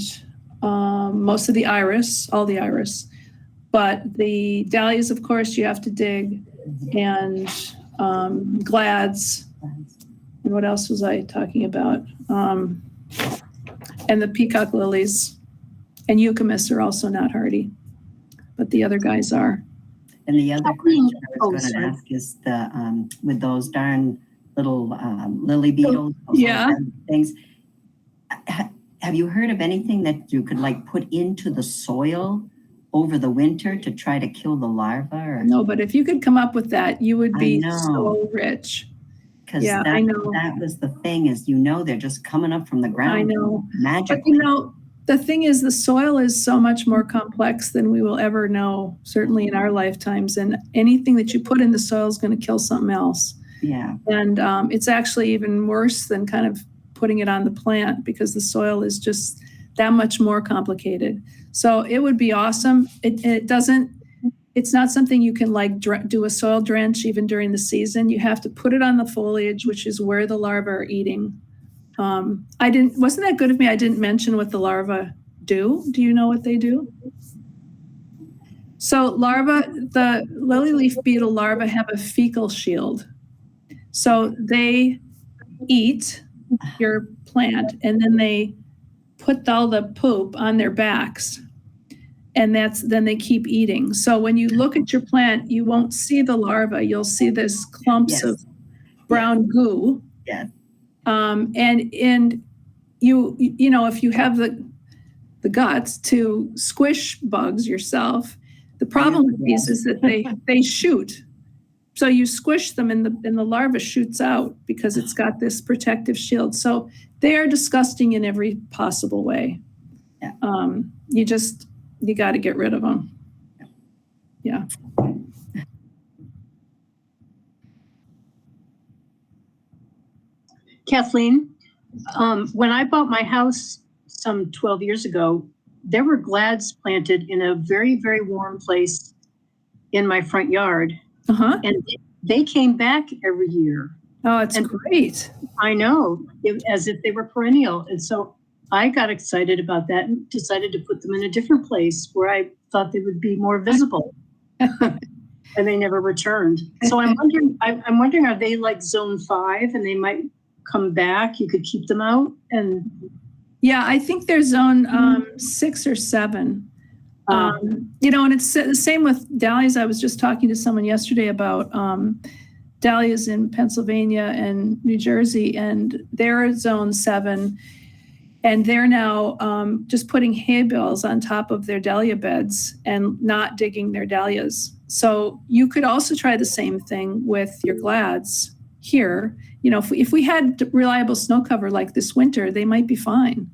most of the iris, all the iris. But the dahlias, of course, you have to dig, and glads. And what else was I talking about? And the peacock lilies and eucomis are also not hardy, but the other guys are. And the other question I was going to ask is with those darn little lily beetles, things. Have you heard of anything that you could like put into the soil over the winter to try to kill the larva? Or? No, but if you could come up with that, you would be so rich. Because Yeah, I know. that was the thing is, they're just coming up from the ground. I know. But Magically. the thing is, the soil is so much more complex than we will ever know, certainly in our lifetimes. And anything that you put in the soil is going to kill something else. Yeah. And it's actually even worse than kind of putting it on the plant because the soil is just that much more complicated. So it would be awesome. It's not something you can like do a soil drench even during the season. You have to put it on the foliage, which is where the larvae are eating. Wasn't that good of me? I didn't mention what the larvae do. Do you know what they do? So the lily leaf beetle larvae have a fecal shield. So they eat your plant and then they put all the poop on their backs. And then they keep eating. So when you look at your plant, you won't see the larva. You'll see this clumps of brown goo. Yes. And you know, if you have the guts to squish bugs yourself, the problem with these is that they shoot. So you squish them and the larva shoots out because it's got this protective shield. So they are disgusting in every possible way. Yeah. You got to get rid of them. Yeah. Kathleen, when I bought my house some 12 years ago, there were glads planted in a very, very warm place in my front yard. Uh-huh. And they came back every year. Oh, it's great. I know, as if they were perennial. And so I got excited about that and decided to put them in a different place where I thought they would be more visible. And they never returned. So I'm wondering, are they like zone 5 and they might come back? You could keep them out? And yeah, I think they're zone 6 or 7. And it's the same with dahlias. I was just talking to someone yesterday about dahlias in Pennsylvania and New Jersey, and they're zone 7. And they're now just putting hay bales on top of their dahlia beds and not digging their dahlias. So you could also try the same thing with your glads here. You know, if we had reliable snow cover like this winter, they might be fine.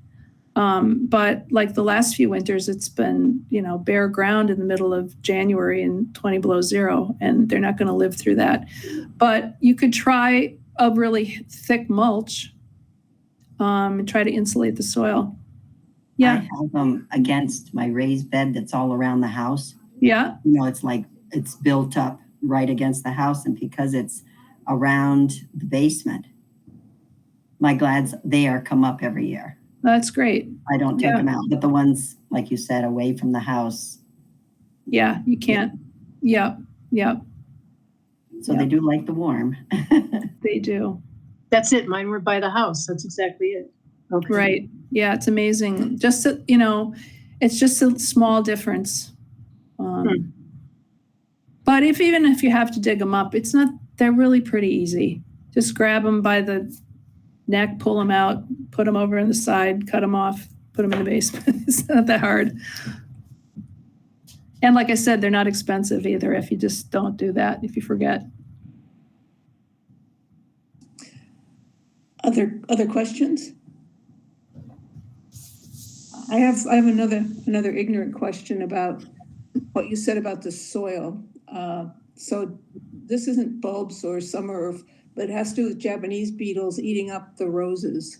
But like the last few winters, it's been, bare ground in the middle of January and 20 below zero, and they're not going to live through that. But you could try a really thick mulch and try to insulate the soil. Yeah. I have them against my raised bed that's all around the house. Yeah. It's like it's built up right against the house. And because it's around the basement, my glads, come up every year. That's great. I don't take them out. But the ones, like you said, away from the house. Yeah, you can't. Yeah. So they do like the warm. They do. That's it. Mine were by the house. That's exactly it. Okay. Right. Yeah, it's amazing. Just, it's just a small difference. But even if you have to dig them up, they're really pretty easy. Just grab them by the neck, pull them out, put them over on the side, cut them off, put them in the basement. It's not that hard. And like I said, they're not expensive either if you just don't do that, if you forget. Other questions? I have another ignorant question about what you said about the soil. So this isn't bulbs or summer, but it has to do with Japanese beetles eating up the roses.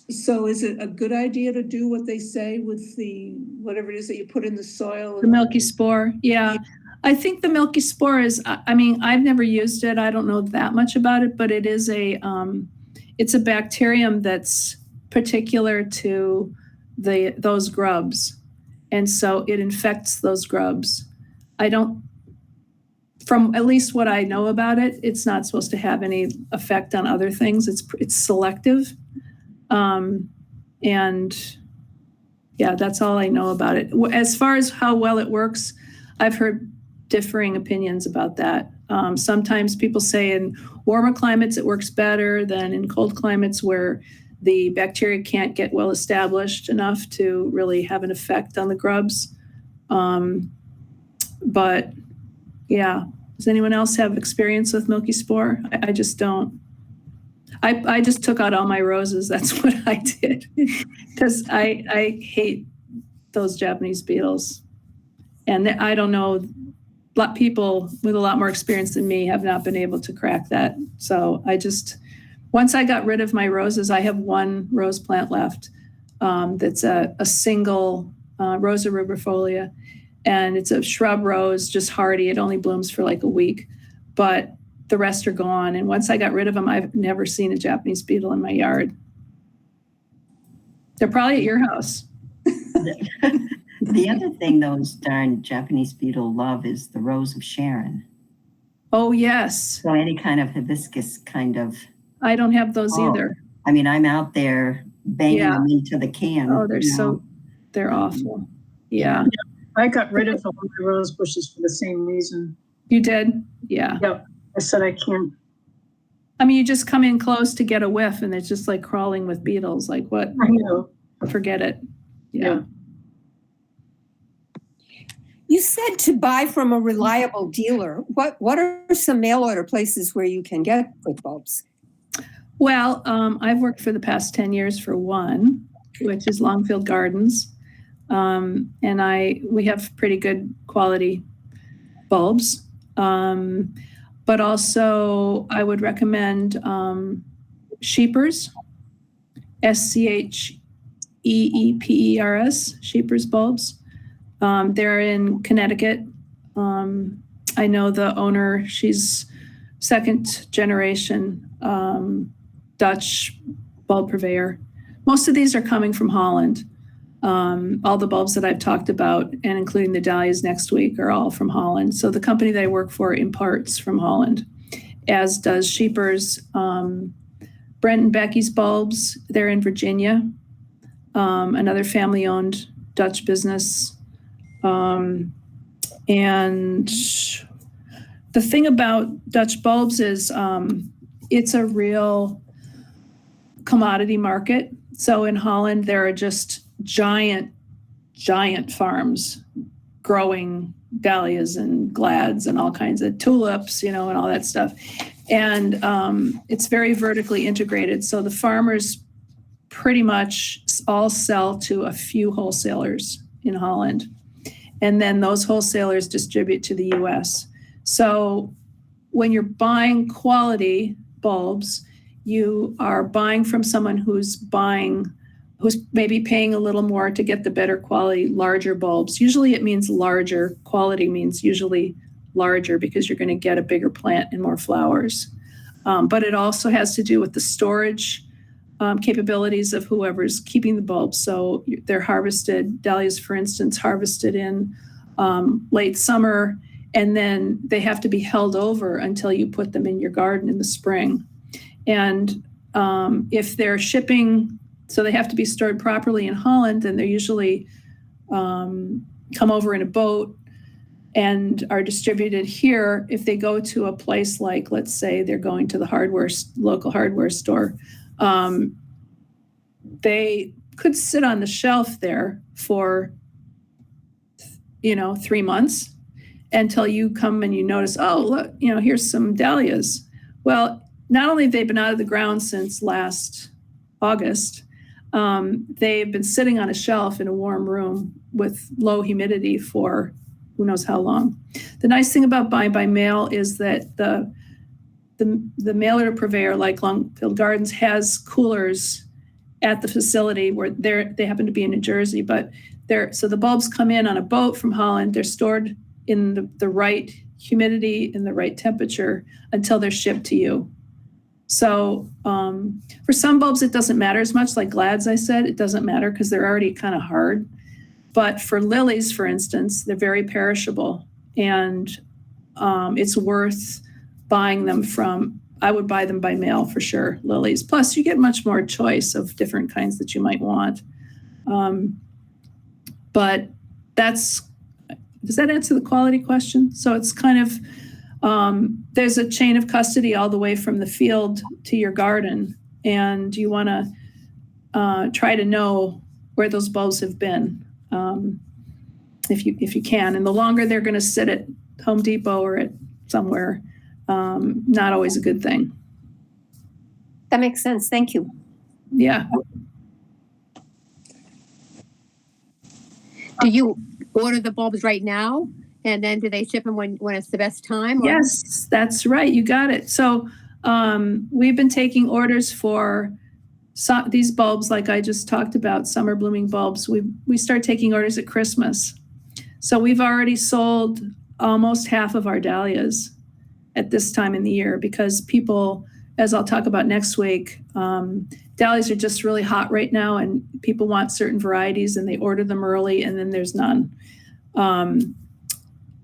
So is it a good idea to do what they say with the whatever it is that you put in the soil? The milky spore, yeah. I think the milky spore is, I've never used it. I don't know that much about it, but it is it's a bacterium that's particular to those grubs. And so it infects those grubs. From at least what I know about it, it's not supposed to have any effect on other things. It's selective. And yeah, that's all I know about it. As far as how well it works, I've heard differing opinions about that. Sometimes people say in warmer climates it works better than in cold climates where the bacteria can't get well established enough to really have an effect on the grubs. But yeah, Does anyone else have experience with milky spore? I just don't. I just took out all my roses. That's what I did because I hate those Japanese beetles. And I don't know, people with a lot more experience than me have not been able to crack that. So once I got rid of my roses, I have one rose plant left that's a single Rosa rubrifolia. And it's a shrub rose, just hardy. It only blooms for like a week, but the rest are gone. And once I got rid of them, I've never seen a Japanese beetle in my yard. They're probably at your house. The other thing those darn Japanese beetle love is the rose of Sharon. Oh, yes. So any kind of hibiscus kind of. I don't have those either. I mean, I'm out there banging them into the can. Oh, they're awful. Yeah. I got rid of all my rose bushes for the same reason. You did? Yeah. Yep. I said I can't. I mean, you just come in close to get a whiff and it's just like crawling with beetles. Like what? I know. Forget it. Yeah. You said to buy from a reliable dealer. What are some mail order places where you can get good bulbs? Well, I've worked for the past 10 years for one, which is Longfield Gardens. And we have pretty good quality bulbs. But also I would recommend Sheepers, SCHEEPERS, Sheepers bulbs. They're in Connecticut. I know the owner, she's second generation Dutch bulb purveyor. Most of these are coming from Holland. All the bulbs that I've talked about, and including the dahlias next week, are all from Holland. So the company that I work for imports from Holland, as does Sheepers. Brent and Becky's bulbs, they're in Virginia, another family-owned Dutch business. And the thing about Dutch bulbs is it's a real commodity market. So in Holland, there are just giant farms growing dahlias and glads and all kinds of tulips, and all that stuff. And it's very vertically integrated. So the farmers pretty much all sell to a few wholesalers in Holland. And then those wholesalers distribute to the US. So when you're buying quality bulbs, you are buying from someone who's maybe paying a little more to get the better quality, larger bulbs. Usually it means larger. Quality means usually larger because you're going to get a bigger plant and more flowers. But it also has to do with the storage capabilities of whoever's keeping the bulbs. So they're harvested, dahlias, for instance, harvested in late summer, and then they have to be held over until you put them in your garden in the spring. And if they're shipping, so they have to be stored properly in Holland, and they're usually come over in a boat and are distributed here. If they go to a place like, let's say they're going to the local hardware store, they could sit on the shelf there for 3 months until you come and you notice, oh, look, here's some dahlias. Well, not only have they been out of the ground since last August, they've been sitting on a shelf in a warm room with low humidity for who knows how long. The nice thing about buying by mail is that the mail order purveyor, like Longfield Gardens, has coolers at the facility where they happen to be in New Jersey, so the bulbs come in on a boat from Holland. They're stored in the right humidity and the right temperature until they're shipped to you. So for some bulbs, it doesn't matter as much. Like glads, I said, it doesn't matter because they're already kind of hard. But for lilies, for instance, they're very perishable, and it's worth buying them I would buy them by mail for sure, lilies. Plus, you get much more choice of different kinds that you might want. But does that answer the quality question? So it's kind of, there's a chain of custody all the way from the field to your garden, and you want to try to know where those bulbs have been, if you can. And the longer they're going to sit at Home Depot or at somewhere. Not always a good thing. That makes sense. Thank you. Yeah. Do you order the bulbs right now? And then do they ship them when it's the best time? Or? Yes, that's right. You got it. So we've been taking orders for these bulbs, like I just talked about, summer blooming bulbs. We start taking orders at Christmas. So we've already sold almost half of our dahlias at this time in the year because people, as I'll talk about next week, dahlias are just really hot right now and people want certain varieties and they order them early and then there's none.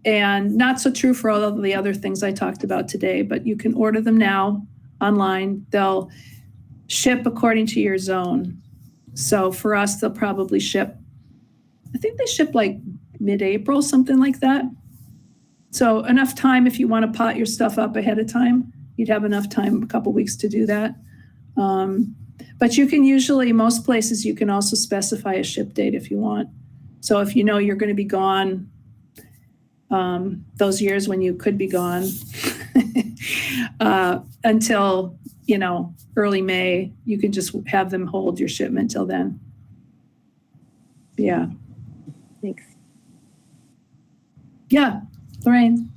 And not so true for all of the other things I talked about today, but you can order them now online. They'll ship according to your zone. So for us, they'll probably ship, I think they ship like mid-April, something like that. So enough time if you want to pot your stuff up ahead of time, you'd have enough time, a couple weeks to do that. But you can usually, most places, you can also specify a ship date if you want. So if you know you're going to be gone, those years when you could be gone until, early May, you can just have them hold your shipment till then. Yeah. Thanks. Yeah. Lorraine.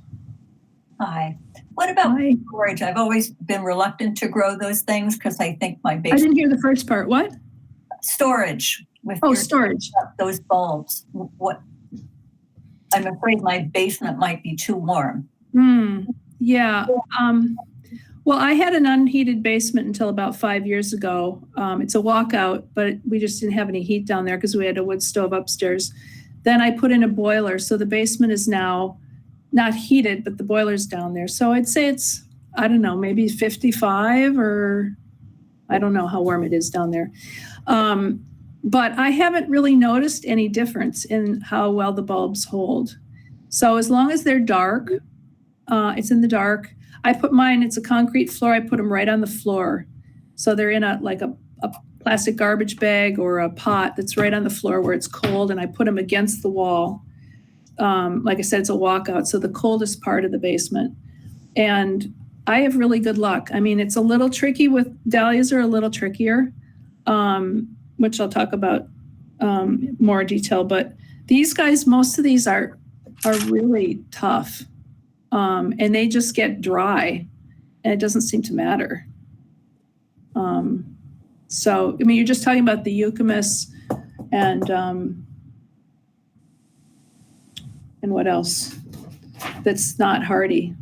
Hi. What about Hi. storage? I've always been reluctant to grow those things because I think my I basement didn't hear the first part. What? storage with Oh, your- storage. those bulbs. What? I'm afraid my basement might be too warm. Yeah. Well, I had an unheated basement until about 5 years ago. It's a walkout, but we just didn't have any heat down there because we had a wood stove upstairs. Then I put in a boiler. So the basement is now not heated, but the boiler's down there. So I'd say it's, I don't know, maybe 55 or I don't know how warm it is down there. But I haven't really noticed any difference in how well the bulbs hold. So as long as they're dark, it's in the dark. I put mine, it's a concrete floor. I put them right on the floor. So they're in a plastic garbage bag or a pot that's right on the floor where it's cold. And I put them against the wall. Like I said, it's a walkout. So the coldest part of the basement. And I have really good luck. I mean, it's a little tricky with dahlias are a little trickier, which I'll talk about more detail. But these guys, most of these are really tough. And they just get dry and it doesn't seem to matter. So, I mean, you're just talking about the eucomis and what else that's not hardy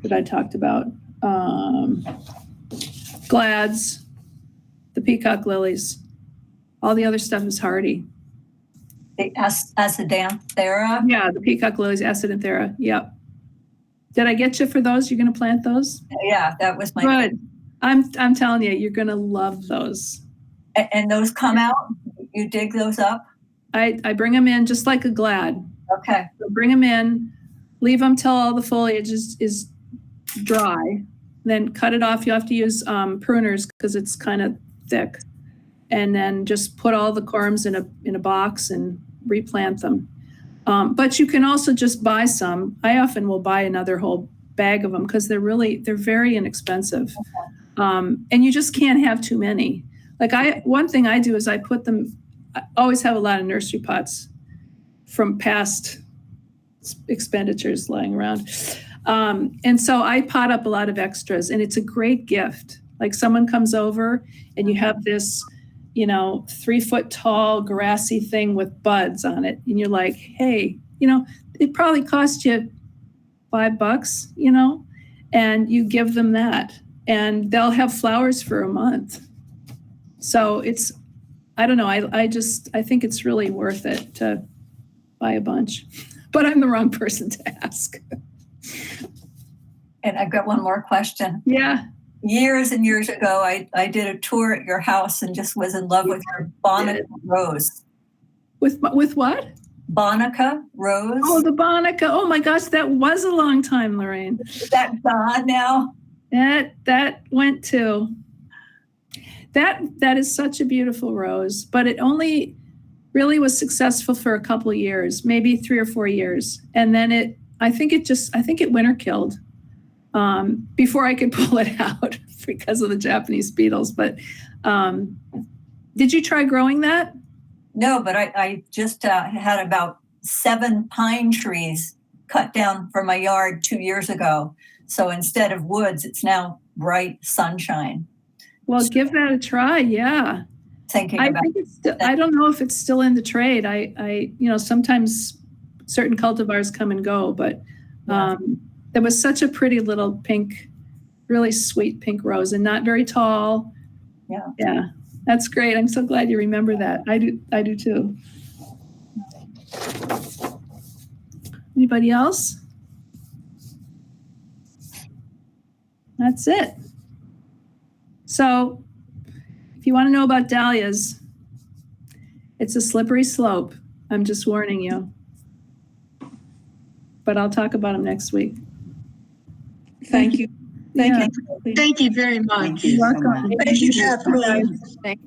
that I talked about. Glads, the peacock lilies, all the other stuff is hardy. The Acidanthera. Yeah, the peacock lilies, Acidanthera. Yep. Did I get you for those? You're going to plant those? Yeah, that was my. Good. I'm telling you, you're going to love those. And those come out. You dig those up. I bring them in just like a glad. Okay. So bring them in, leave them till all the foliage is dry. Then cut it off. You have to use pruners because it's kind of thick. And then just put all the corms in a box and replant them. But you can also just buy some. I often will buy another whole bag of them because they're very inexpensive. And you just can't have too many. One thing I do is I put them, I always have a lot of nursery pots from past expenditures lying around. And so I pot up a lot of extras and it's a great gift. Like someone comes over and you have this, 3 foot tall grassy thing with buds on it. And you're like, hey, it probably cost you $5, and you give them that and they'll have flowers for a month. So it's, I don't know. I think it's really worth it to buy a bunch, but I'm the wrong person to ask. And I've got one more question. Yeah. Years and years ago, I did a tour at your house and just was in love with your Bonica rose. With what? Bonica rose. Oh, the Bonica. Oh my gosh, that was a long time, Lorraine. Is that gone now? That went too. That is such a beautiful rose, but it only really was successful for a couple of years, maybe 3 or 4 years. And then I think it winter killed before I could pull it out because of the Japanese beetles. But did you try growing that? No, but I just had about 7 pine trees cut down from my yard 2 years ago. So instead of woods, it's now bright sunshine. Well, give that a try. Yeah. Thinking I about think it's still, I don't know if it's still in the trade. I sometimes certain cultivars come and go, but there was such a pretty little pink, really sweet pink rose, and not very tall. Yeah. Yeah. That's great. I'm so glad you remember that. I do too. Anybody else? That's it. So if you want to know about dahlias, it's a slippery slope. I'm just warning you. But I'll talk about them next week. Thank you. Yeah. Thank you. Thank you very much. Thank you so much. Thank you, Kathleen. Thank